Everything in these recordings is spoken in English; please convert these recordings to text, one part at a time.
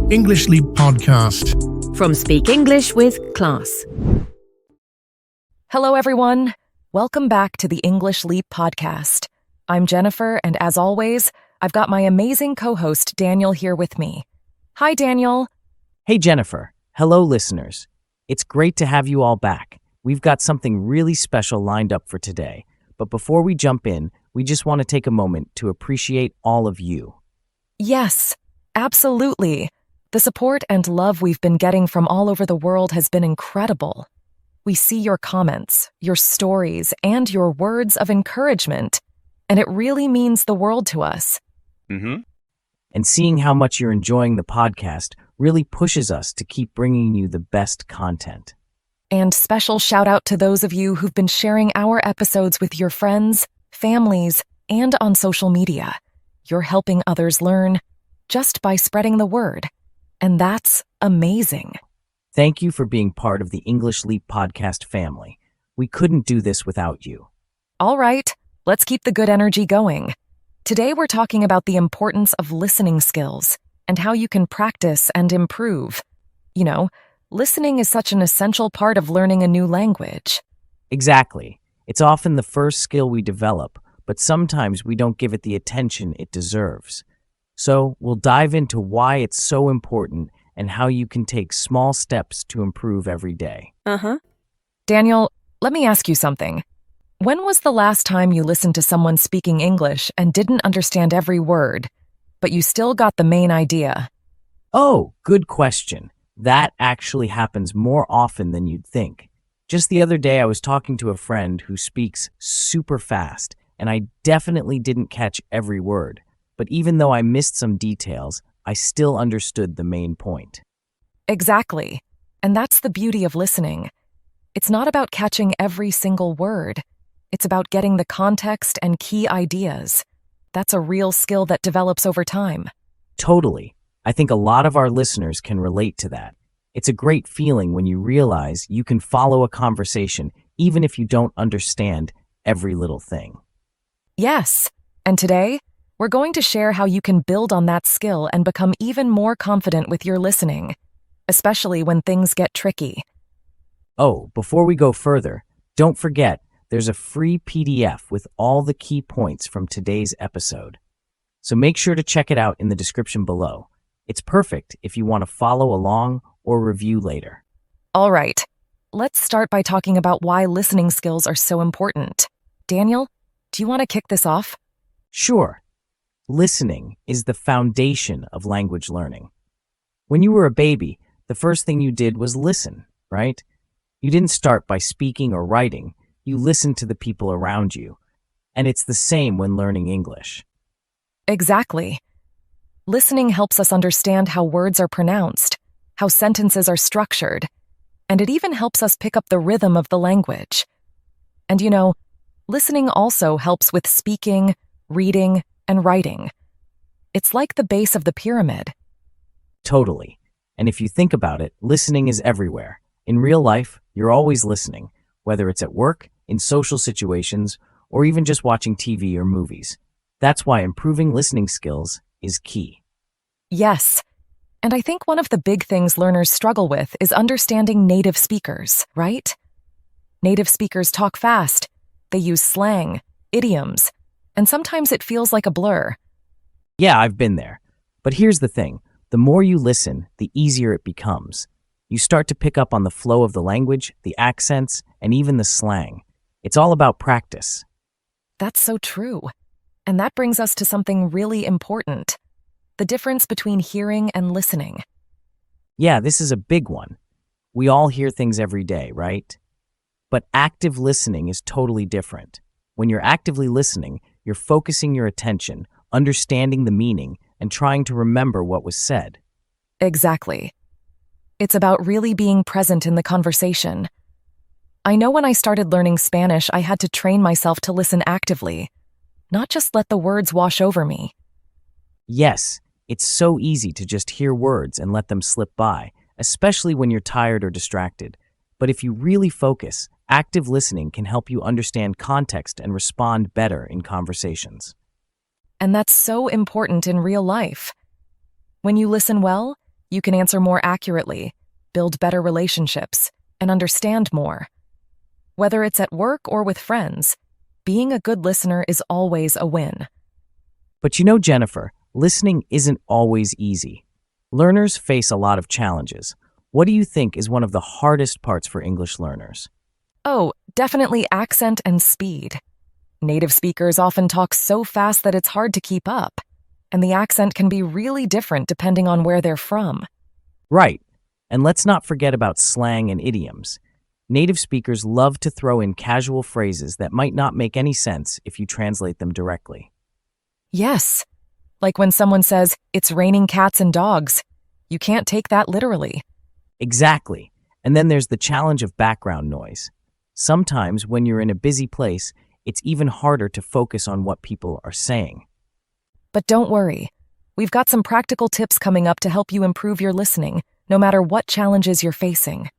English Leap Podcast. From Speak English with Class. Hello, everyone. Welcome back to the English Leap Podcast. I'm Jennifer, and as always, I've got my amazing co-host Daniel here with me. Hi, Daniel. Hey, Jennifer. Hello, listeners. It's great to have you all back. We've got something really special lined up for today. But before we jump in, we just want to take a moment to appreciate all of you. Yes, absolutely. The support and love we've been getting from all over the world has been incredible. We see your comments, your stories, and your words of encouragement, and it really means the world to us. And seeing how much you're enjoying the podcast really pushes us to keep bringing you the best content. And special shout out to those of you who've been sharing our episodes with your friends, families, and on social media. You're helping others learn just by spreading the word. And that's amazing. Thank you for being part of the English Leap Podcast family. We couldn't do this without you. All right, let's keep the good energy going. Today we're talking about the importance of listening skills and how you can practice and improve. You know, listening is such an essential part of learning a new language. Exactly. It's often the first skill we develop, but sometimes we don't give it the attention it deserves. So we'll dive into why it's so important and how you can take small steps to improve every day. Daniel, let me ask you something. When was the last time you listened to someone speaking English and didn't understand every word, but you still got the main idea? Oh, good question. That actually happens more often than you'd think. Just the other day, I was talking to a friend who speaks super fast, and I definitely didn't catch every word. But even though I missed some details, I still understood the main point. Exactly. And that's the beauty of listening. It's not about catching every single word. It's about getting the context and key ideas. That's a real skill that develops over time. Totally. I think a lot of our listeners can relate to that. It's a great feeling when you realize you can follow a conversation even if you don't understand every little thing. Yes. And today, we're going to share how you can build on that skill and become even more confident with your listening, especially when things get tricky. Oh, before we go further, don't forget there's a free PDF with all the key points from today's episode. So make sure to check it out in the description below. It's perfect if you want to follow along or review later. All right, let's start by talking about why listening skills are so important. Daniel, do you want to kick this off? Sure. Listening is the foundation of language learning. When you were a baby, the first thing you did was listen, right? You didn't start by speaking or writing. You listened to the people around you. And it's the same when learning English. Exactly. Listening helps us understand how words are pronounced, how sentences are structured, and it even helps us pick up the rhythm of the language. And you know, listening also helps with speaking, reading, and writing. It's like the base of the pyramid. Totally. And if you think about it, listening is everywhere. In real life, you're always listening, whether it's at work, in social situations, or even just watching TV or movies. That's why improving listening skills is key. Yes. And I think one of the big things learners struggle with is understanding native speakers, right? Native speakers talk fast. They use slang, idioms, and sometimes it feels like a blur. Yeah, I've been there. But here's the thing. The more you listen, the easier it becomes. You start to pick up on the flow of the language, the accents, and even the slang. It's all about practice. That's so true. And that brings us to something really important. The difference between hearing and listening. Yeah, this is a big one. We all hear things every day, right? But active listening is totally different. When you're actively listening, you're focusing your attention, understanding the meaning, and trying to remember what was said. Exactly. It's about really being present in the conversation. I know when I started learning Spanish, I had to train myself to listen actively, not just let the words wash over me. Yes, it's so easy to just hear words and let them slip by, especially when you're tired or distracted. But if you really focus, active listening can help you understand context and respond better in conversations. And that's so important in real life. When you listen well, You can answer more accurately, build better relationships, and understand more. Whether it's at work or with friends, being a good listener is always a win. But you know, Jennifer, listening isn't always easy. Learners face a lot of challenges. What do you think is one of the hardest parts for English learners? Oh, definitely accent and speed. Native speakers often talk so fast that it's hard to keep up, and the accent can be really different depending on where they're from. Right. And let's not forget about slang and idioms. Native speakers love to throw in casual phrases that might not make any sense if you translate them directly. Yes, like when someone says, "It's raining cats and dogs." You can't take that literally. Exactly. And then there's the challenge of background noise. Sometimes when you're in a busy place, it's even harder to focus on what people are saying. But don't worry. We've got some practical tips coming up to help you improve your listening, no matter what challenges you're facing.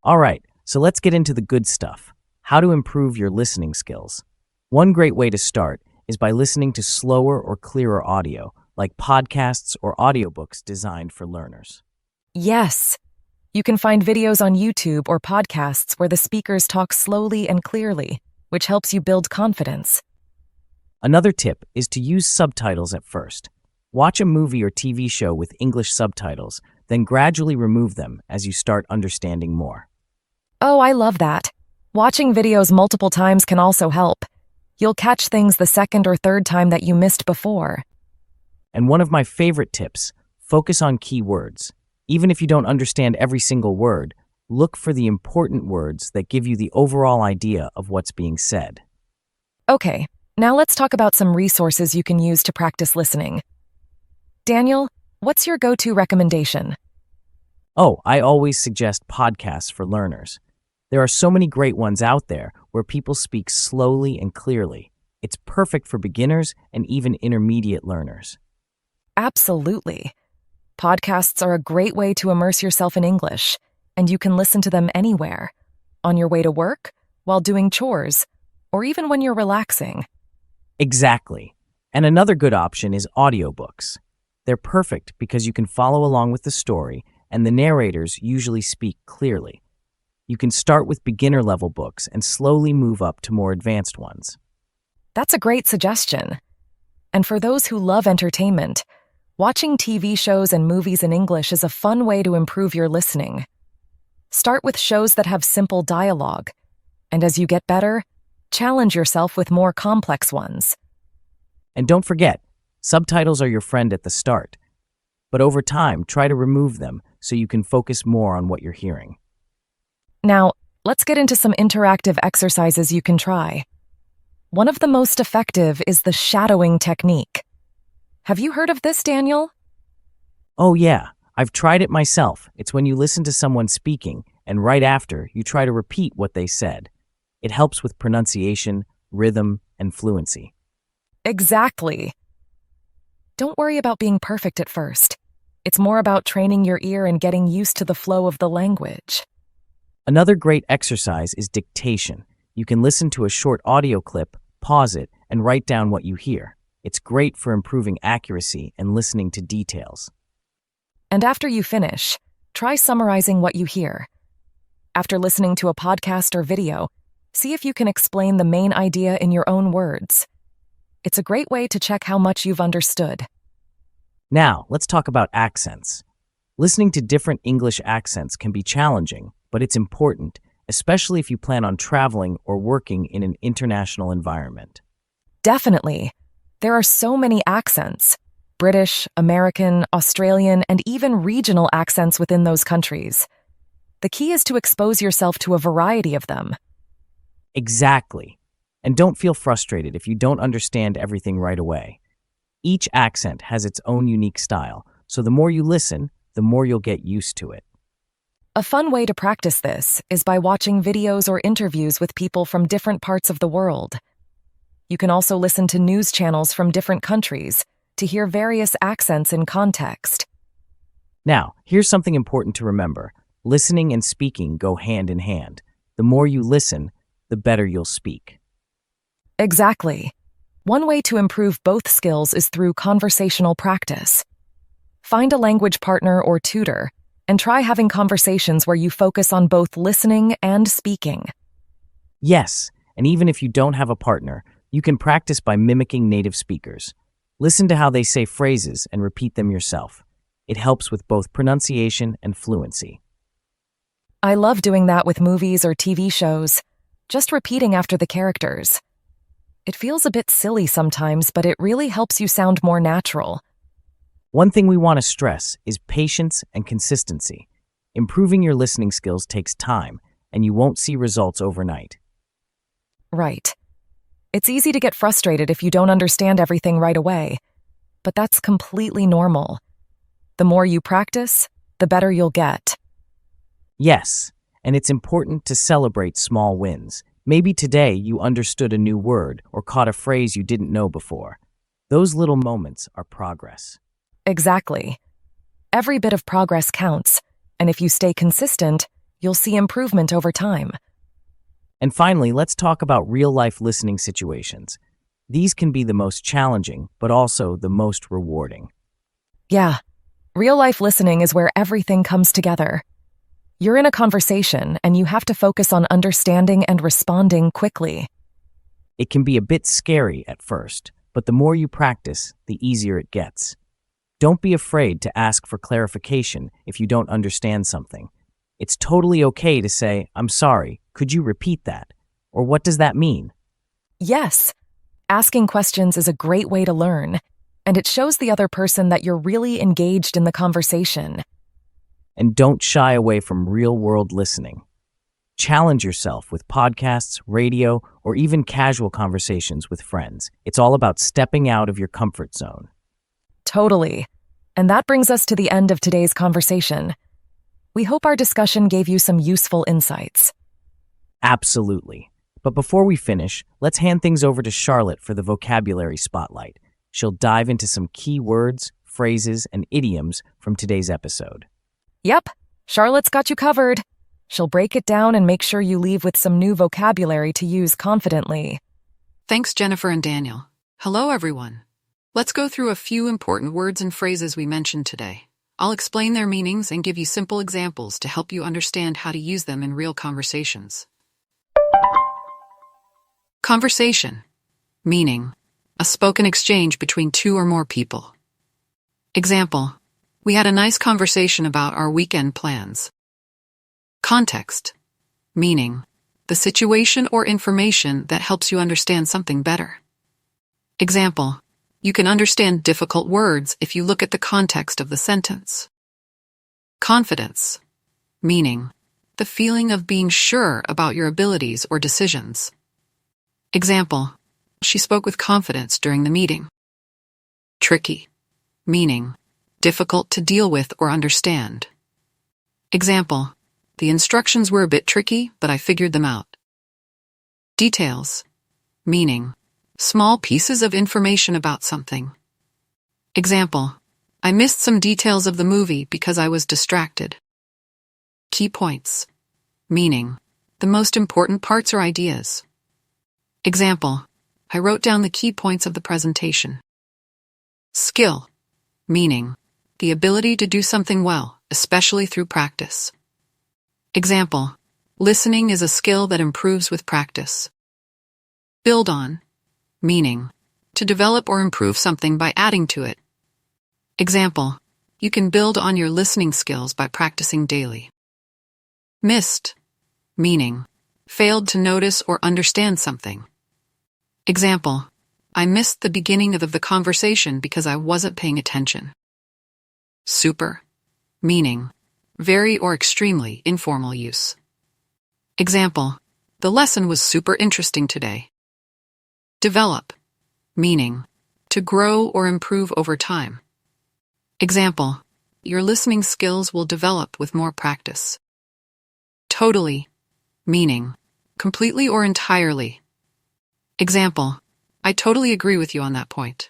All right, so let's get into the good stuff. How to improve your listening skills. One great way to start is by listening to slower or clearer audio, like podcasts or audiobooks designed for learners. Yes. You can find videos on YouTube or podcasts where the speakers talk slowly and clearly, which helps you build confidence. Another tip is to use subtitles at first. Watch a movie or TV show with English subtitles, then gradually remove them as you start understanding more. Oh, I love that. Watching videos multiple times can also help. You'll catch things the second or third time that you missed before. And one of my favorite tips, focus on key words. Even if you don't understand every single word, look for the important words that give you the overall idea of what's being said. Okay, now let's talk about some resources you can use to practice listening. Daniel, what's your go-to recommendation? Oh, I always suggest podcasts for learners. There are so many great ones out there where people speak slowly and clearly. It's perfect for beginners and even intermediate learners. Absolutely. Podcasts are a great way to immerse yourself in English, and you can listen to them anywhere, on your way to work, while doing chores, or even when you're relaxing. Exactly. And another good option is audiobooks. They're perfect because you can follow along with the story, and the narrators usually speak clearly. You can start with beginner-level books and slowly move up to more advanced ones. That's a great suggestion. And for those who love entertainment, watching TV shows and movies in English is a fun way to improve your listening. Start with shows that have simple dialogue, and as you get better, challenge yourself with more complex ones. And don't forget, subtitles are your friend at the start. But over time, try to remove them so you can focus more on what you're hearing. Now, let's get into some interactive exercises you can try. One of the most effective is the shadowing technique. Have you heard of this, Daniel? Oh yeah, I've tried it myself. It's when you listen to someone speaking, and right after, you try to repeat what they said. It helps with pronunciation, rhythm, and fluency. Exactly. Don't worry about being perfect at first. It's more about training your ear and getting used to the flow of the language. Another great exercise is dictation. You can listen to a short audio clip, pause it, and write down what you hear. It's great for improving accuracy and listening to details. And after you finish, try summarizing what you hear. After listening to a podcast or video, see if you can explain the main idea in your own words. It's a great way to check how much you've understood. Now, let's talk about accents. Listening to different English accents can be challenging, but it's important, especially if you plan on traveling or working in an international environment. Definitely. There are so many accents: British, American, Australian, and even regional accents within those countries. The key is to expose yourself to a variety of them. Exactly. And don't feel frustrated if you don't understand everything right away. Each accent has its own unique style, so the more you listen, the more you'll get used to it. A fun way to practice this is by watching videos or interviews with people from different parts of the world. You can also listen to news channels from different countries to hear various accents in context. Now, here's something important to remember. Listening and speaking go hand in hand. The more you listen, the better you'll speak. Exactly. One way to improve both skills is through conversational practice. Find a language partner or tutor, and try having conversations where you focus on both listening and speaking. Yes, and even if you don't have a partner, you can practice by mimicking native speakers. Listen to how they say phrases and repeat them yourself. It helps with both pronunciation and fluency. I love doing that with movies or TV shows, just repeating after the characters. It feels a bit silly sometimes, but it really helps you sound more natural. One thing we want to stress is patience and consistency. Improving your listening skills takes time, and you won't see results overnight. Right. It's easy to get frustrated if you don't understand everything right away, but that's completely normal. The more you practice, the better you'll get. Yes, and it's important to celebrate small wins. Maybe today you understood a new word or caught a phrase you didn't know before. Those little moments are progress. Exactly. Every bit of progress counts, and if you stay consistent, you'll see improvement over time. And finally, let's talk about real-life listening situations. These can be the most challenging, but also the most rewarding. Yeah, real-life listening is where everything comes together. You're in a conversation, and you have to focus on understanding and responding quickly. It can be a bit scary at first, but the more you practice, the easier it gets. Don't be afraid to ask for clarification if you don't understand something. It's totally okay to say, "I'm sorry, could you repeat that?" Or "What does that mean?" Yes, asking questions is a great way to learn, and it shows the other person that you're really engaged in the conversation. And don't shy away from real-world listening. Challenge yourself with podcasts, radio, or even casual conversations with friends. It's all about stepping out of your comfort zone. Totally. And that brings us to the end of today's conversation. We hope our discussion gave you some useful insights. Absolutely. But before we finish, let's hand things over to Charlotte for the vocabulary spotlight. She'll dive into some key words, phrases, and idioms from today's episode. Yep, Charlotte's got you covered. She'll break it down and make sure you leave with some new vocabulary to use confidently. Thanks, Jennifer and Daniel. Hello, everyone. Let's go through a few important words and phrases we mentioned today. I'll explain their meanings and give you simple examples to help you understand how to use them in real conversations. Conversation. Meaning, a spoken exchange between two or more people. Example, we had a nice conversation about our weekend plans. Context. Meaning, the situation or information that helps you understand something better. Example, you can understand difficult words if you look at the context of the sentence. Confidence. Meaning, the feeling of being sure about your abilities or decisions. Example, she spoke with confidence during the meeting. Tricky. Meaning, difficult to deal with or understand. Example, the instructions were a bit tricky, but I figured them out. Details. Meaning, small pieces of information about something. Example, I missed some details of the movie because I was distracted. Key points. Meaning, the most important parts or ideas. Example, I wrote down the key points of the presentation. Skill. Meaning, the ability to do something well, especially through practice. Example, listening is a skill that improves with practice. Build on. Meaning, to develop or improve something by adding to it. Example, you can build on your listening skills by practicing daily. Missed. Meaning, failed to notice or understand something. Example, I missed the beginning of the conversation because I wasn't paying attention. Super. Meaning, very or extremely informal use. Example, the lesson was super interesting today. Develop. Meaning, to grow or improve over time. Example, your listening skills will develop with more practice. Totally. Meaning, completely or entirely. Example, I totally agree with you on that point.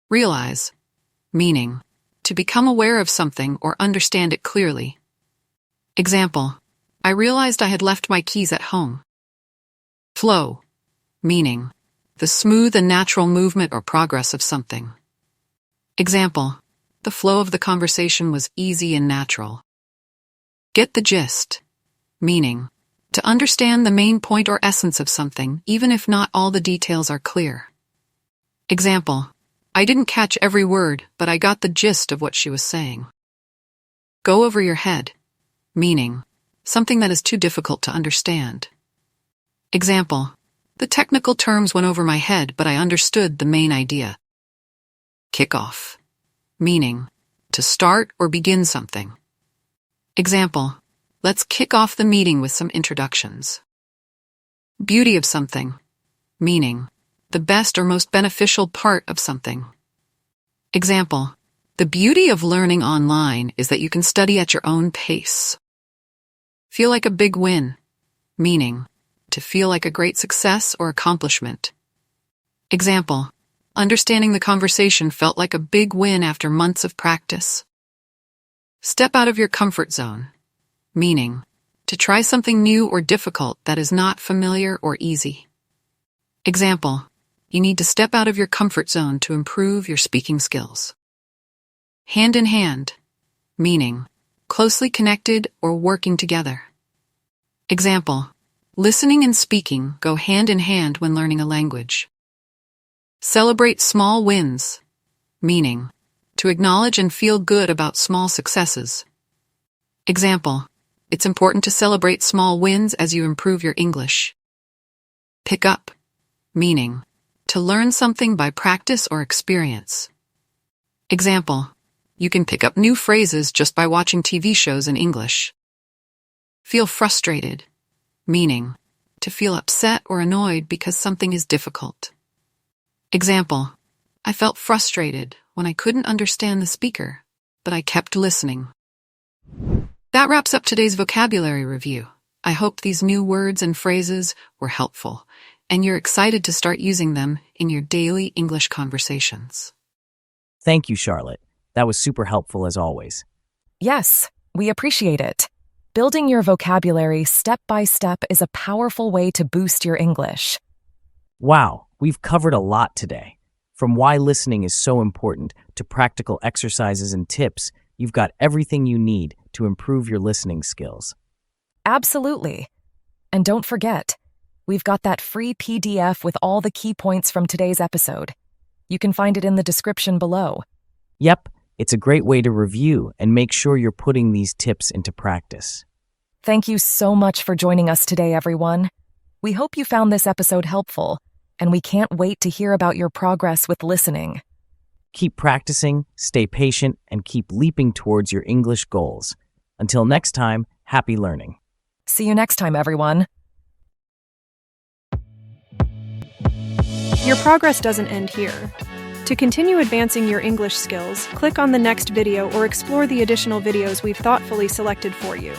Realize. Meaning, to become aware of something or understand it clearly. Example, I realized I had left my keys at home. Flow. Meaning, the smooth and natural movement or progress of something. Example, The flow of the conversation was easy and natural. Get the gist. Meaning, to understand the main point or essence of something, even if not all the details are clear. Example, I didn't catch every word, but I got the gist of what she was saying. Go over your head. Meaning, something that is too difficult to understand. Example, the technical terms went over my head, but I understood the main idea. Kick off. Meaning, to start or begin something. Example, let's kick off the meeting with some introductions. Beauty of something. Meaning, the best or most beneficial part of something. Example, the beauty of learning online is that you can study at your own pace. Feel like a big win. Meaning, to feel like a great success or accomplishment. Example, understanding the conversation felt like a big win after months of practice. Step out of your comfort zone. Meaning, to try something new or difficult that is not familiar or easy. Example, you need to step out of your comfort zone to improve your speaking skills. Hand in hand. Meaning, closely connected or working together. Example, listening and speaking go hand in hand when learning a language. Celebrate small wins. Meaning, to acknowledge and feel good about small successes. Example, it's important to celebrate small wins as you improve your English. Pick up. Meaning, to learn something by practice or experience. Example, you can pick up new phrases just by watching TV shows in English. Feel frustrated. Meaning, to feel upset or annoyed because something is difficult. Example, I felt frustrated when I couldn't understand the speaker, but I kept listening. That wraps up today's vocabulary review. I hope these new words and phrases were helpful, and you're excited to start using them in your daily English conversations. Thank you, Charlotte. That was super helpful as always. Yes, we appreciate it. Building your vocabulary step by step is a powerful way to boost your English. Wow, we've covered a lot today. From why listening is so important to practical exercises and tips, you've got everything you need to improve your listening skills. Absolutely. And don't forget, we've got that free PDF with all the key points from today's episode. You can find it in the description below. Yep, it's a great way to review and make sure you're putting these tips into practice. Thank you so much for joining us today, everyone. We hope you found this episode helpful, and we can't wait to hear about your progress with listening. Keep practicing, stay patient, and keep leaping towards your English goals. Until next time, happy learning. See you next time, everyone. Your progress doesn't end here. To continue advancing your English skills, click on the next video or explore the additional videos we've thoughtfully selected for you.